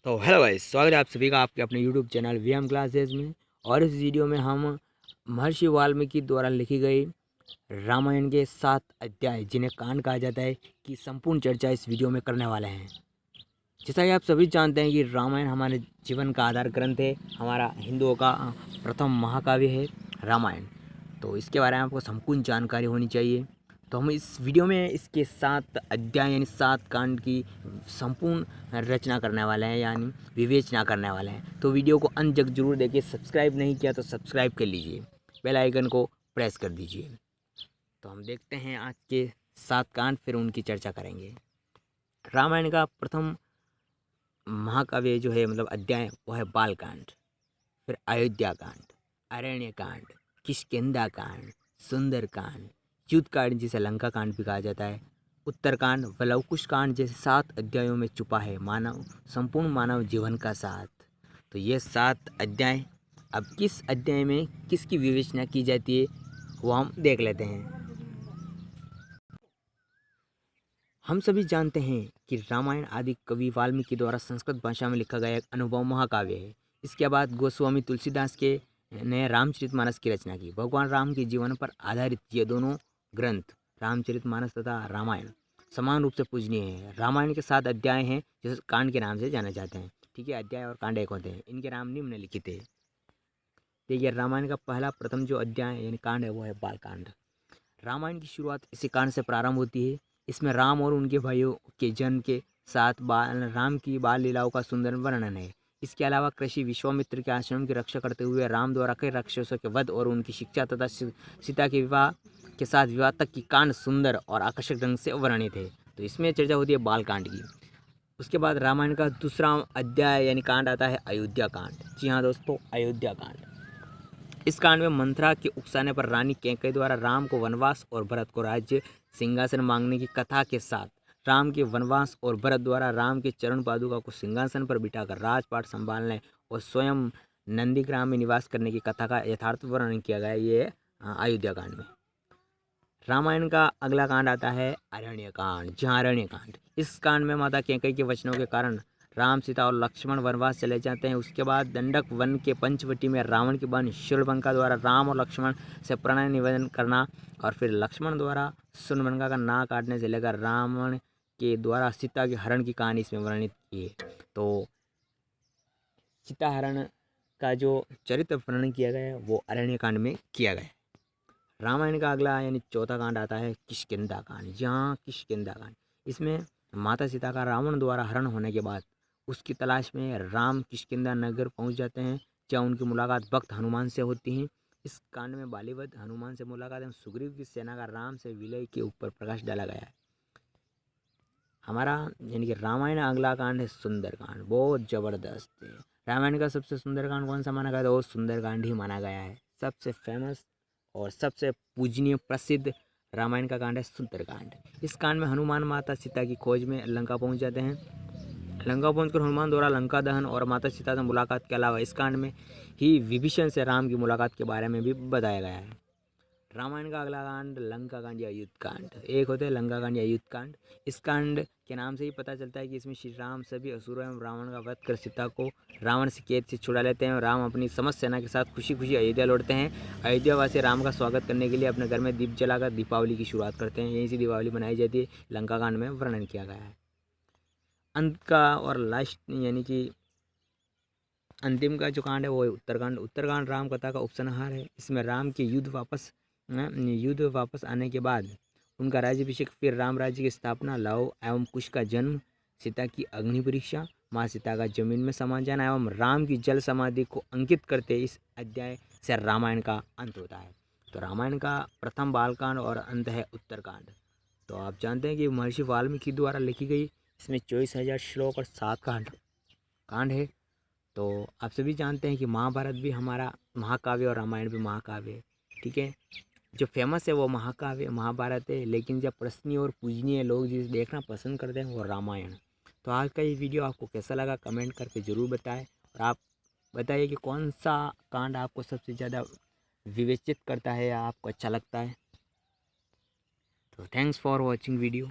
तो hello guys, स्वागत है आप सभी का आपके अपने यूट्यूब चैनल वीएम क्लासेज में। और इस वीडियो में हम महर्षि वाल्मीकि द्वारा लिखी गई रामायण के 7 अध्याय जिन्हें कांड कहा जाता है की संपूर्ण चर्चा इस वीडियो में करने वाले हैं। जैसा कि आप सभी जानते हैं कि रामायण हमारे जीवन का आधार ग्रंथ है, हमारा हिंदुओं का प्रथम महाकाव्य है रामायण। तो इसके बारे में आपको संपूर्ण जानकारी होनी चाहिए। तो हम इस वीडियो में इसके 7 अध्याय यानी 7 कांड की संपूर्ण रचना करने वाले हैं, यानी विवेचना करने वाले हैं। तो वीडियो को अंत तक जरूर देखिए। सब्सक्राइब नहीं किया तो सब्सक्राइब कर लीजिए, बेल आइकन को प्रेस कर दीजिए। तो हम देखते हैं आज के 7 कांड, फिर उनकी चर्चा करेंगे। रामायण का प्रथम महाकाव्य जो है मतलब अध्याय वो है बालकांड, फिर अयोध्या कांड, अरण्य कांड, किष्किंधा कांड, सुंदर कांड, युद्ध कांड जिसे लंका कांड भी कहा जाता है, उत्तरकांड व लवकुश कांड जैसे 7 अध्यायों में छुपा है मानव संपूर्ण मानव जीवन का साथ। तो ये 7 अध्याय, अब किस अध्याय में किसकी विवेचना की जाती है वो हम देख लेते हैं। हम सभी जानते हैं कि रामायण आदि कवि वाल्मीकि द्वारा संस्कृत भाषा में लिखा गया एक अनुभव महाकाव्य है। इसके बाद गोस्वामी तुलसीदास के ने रामचरितमानस की रचना की। भगवान राम के जीवन पर आधारित ये दोनों ग्रंथ रामचरितमानस तथा रामायण समान रूप से पूजनीय है। रामायण के 7 अध्याय हैं जिसे कांड के नाम से जाने जाते हैं। ठीक है, अध्याय और कांड एक होते हैं, इनके नाम निम्नलिखित है। देखिए, रामायण का पहला प्रथम जो अध्याय यानी कांड है वो है बालकांड। रामायण की शुरुआत इसी कांड से प्रारंभ होती है। इसमें राम और उनके भाइयों के जन्म के साथ राम की बाल लीलाओं का सुंदर वर्णन है। इसके अलावा कृषि विश्वामित्र के आश्रम की रक्षा करते हुए राम द्वारा कई राक्षसों के वध और उनकी शिक्षा तथा सीता के विवाह के साथ विवाह तक की कांड सुंदर और आकर्षक ढंग से वर्णित है। तो इसमें चर्चा होती है बालकांड की। उसके बाद रामायण का दूसरा अध्याय यानी कांड आता है अयोध्या कांड। जी हाँ दोस्तों, अयोध्या कांड। इस कांड में मंथरा के उकसाने पर रानी कैकेयी द्वारा राम को वनवास और भरत को राज्य सिंहासन मांगने की कथा के साथ राम के वनवास और भरत द्वारा राम के चरण पादुका को सिंहासन पर बिठाकर राजपाट संभालने और स्वयं नंदीग्राम में निवास करने की कथा का यथार्थ वर्णन किया गया ये अयोध्या कांड में। रामायण का अगला कांड आता है अरण्य कांड। जहाँ अरण्य कांड, इस कांड में माता कैकेयी के वचनों के कारण राम, सीता और लक्ष्मण वनवास चले जाते हैं। उसके बाद दंडक वन के पंचवटी में रावण की बहन शूर्पणखा द्वारा राम और लक्ष्मण से प्रणय निवेदन करना और फिर लक्ष्मण द्वारा शूर्पणखा का नाक काटने से लेकर रावण के द्वारा सीता के हरण की कहानी इसमें वर्णित की है। तो सीता हरण का जो चरित्र वर्णन किया गया है वो अरण्य कांड में किया गया है। रामायण का अगला यानी चौथा कांड आता है किष्किंधा कांड। जहाँ किष्किंधा कांड, इसमें माता सीता का रावण द्वारा हरण होने के बाद उसकी तलाश में राम किष्किंधा नगर पहुंच जाते हैं, जहाँ उनकी मुलाकात भक्त हनुमान से होती है। इस कांड में बालीवध हनुमान से मुलाकात एवं सुग्रीव की सेना का राम से विलय के ऊपर प्रकाश डाला गया है। हमारा यानी कि रामायण अगला कांड है सुंदर कांड। बहुत जबरदस्त है। रामायण का सबसे सुंदर कांड कौन सा माना गया था? वो सुंदर कांड ही माना गया है। सबसे फेमस और सबसे पूजनीय प्रसिद्ध रामायण का कांड है सुंदरकांड। इस कांड में हनुमान माता सीता की खोज में लंका पहुंच जाते हैं। लंका पहुंचकर हनुमान द्वारा लंका दहन और माता सीता से मुलाकात के अलावा इस कांड में ही विभीषण से राम की मुलाकात के बारे में भी बताया गया है। रामायण का अगला कांड लंका कांड या युद्ध कांड। एक होते हैं लंका कांड या युद्ध कांड। इस कांड के नाम से ही पता चलता है कि इसमें श्री राम सभी असुरों एवं रावण का वध कर सीता को रावण से कैद से छुड़ा लेते हैं और राम अपनी समस्त सेना के साथ खुशी खुशी अयोध्या लौटते हैं। अयोध्यावासी राम का स्वागत करने के लिए अपने घर में दीप जलाकर दीपावली की शुरुआत करते हैं। यहीं से दीपावली मनाई जाती है, लंका कांड में वर्णन किया गया है। अंत का और लास्ट यानी कि अंतिम का जो कांड है वो है उत्तरकांड। उत्तरकांड राम कथा का उपसंहार है। इसमें राम के युद्ध वापस आने के बाद उनका राज्याभिषेक, फिर राम राज्य की स्थापना, लव एवं कुश का जन्म, सीता की अग्नि परीक्षा, माँ सीता का जमीन में समा जाना एवं राम की जल समाधि को अंकित करते इस अध्याय से रामायण का अंत होता है। तो रामायण का प्रथम बालकांड और अंत है उत्तरकांड। तो आप जानते हैं कि महर्षि वाल्मीकि द्वारा लिखी गई इसमें 24,000 श्लोक और 7 कांड है। तो आप सभी जानते हैं कि महाभारत भी हमारा महाकाव्य और रामायण भी महाकाव्य है। ठीक है, जो फेमस है वो महाकाव्य महाभारत है, लेकिन जब प्रश्नीय और पूजनीय लोग जिसे देखना पसंद करते हैं वो रामायण। तो आज का ये वीडियो आपको कैसा लगा कमेंट करके ज़रूर बताएं और आप बताइए कि कौन सा कांड आपको सबसे ज़्यादा विवेचित करता है या आपको अच्छा लगता है। तो थैंक्स फॉर वॉचिंग वीडियो।